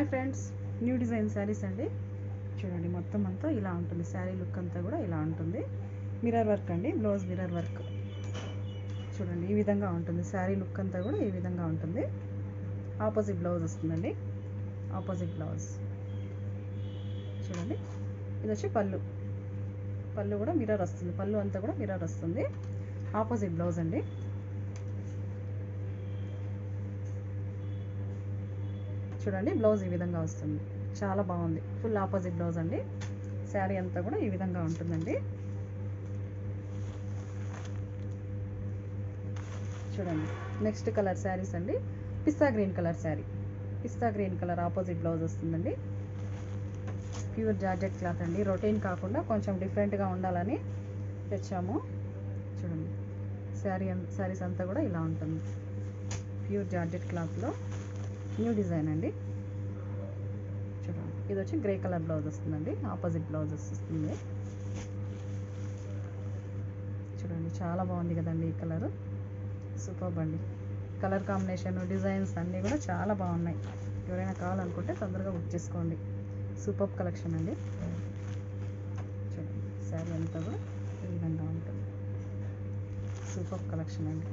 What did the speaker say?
Friends, new design saris అండి. చూడండి, మొత్తం అంతా ఇలా ఉంటుంది. శారీ లుక్ అంతా కూడా ఇలా ఉంటుంది. మిర్రర్ వర్క్ అండి, బ్లౌజ్ మిర్రర్ వర్క్. చూడండి, ఈ విధంగా ఉంటుంది. శారీ లుక్ అంతా కూడా ఈ విధంగా ఉంటుంది. ఆపోజిట్ బ్లౌజ్ వస్తుందండి. ఆపోజిట్ బ్లౌజ్ చూడండి. ఇది వచ్చి పళ్ళు. పళ్ళు కూడా మిర్రర్ వస్తుంది. పళ్ళు అంతా కూడా మిర్రర్ వస్తుంది. ఆపోజిట్ బ్లౌజ్ అండి. చూడండి, బ్లౌజ్ ఈ విధంగా వస్తుంది. చాలా బాగుంది. ఫుల్ ఆపోజిట్ బ్లౌజ్ అండి. శారీ అంతా కూడా ఈ విధంగా ఉంటుందండి. చూడండి, నెక్స్ట్ కలర్ శారీస్ అండి. పిస్తా గ్రీన్ కలర్ శారీ. పిస్తా గ్రీన్ కలర్ ఆపోజిట్ బ్లౌజ్ వస్తుందండి. ప్యూర్ జార్జెట్ క్లాత్ అండి. రొటీన్ కాకుండా కొంచెం డిఫరెంట్గా ఉండాలని తెచ్చాము. చూడండి, శారీస్ అంతా కూడా ఇలా ఉంటుంది. ప్యూర్ జార్జెట్ క్లాత్లో న్యూ డిజైన్ అండి. చూడండి, ఇది వచ్చి గ్రే కలర్ బ్లౌజ్ వస్తుందండి. ఆపోజిట్ బ్లౌజ్ వస్తుంది. చూడండి, చాలా బాగుంది కదండి. ఈ కలర్ సూపర్ అండి. కలర్ కాంబినేషన్, డిజైన్స్ అన్నీ కూడా చాలా బాగున్నాయి. ఎవరైనా కావాలనుకుంటే తొందరగా బుక్ చేసుకోండి. సూపర్ కలెక్షన్ అండి. చూడండి, శారీ అంతా కూడా ఈ విధంగా ఉంటుంది. సూపర్ కలెక్షన్ అండి.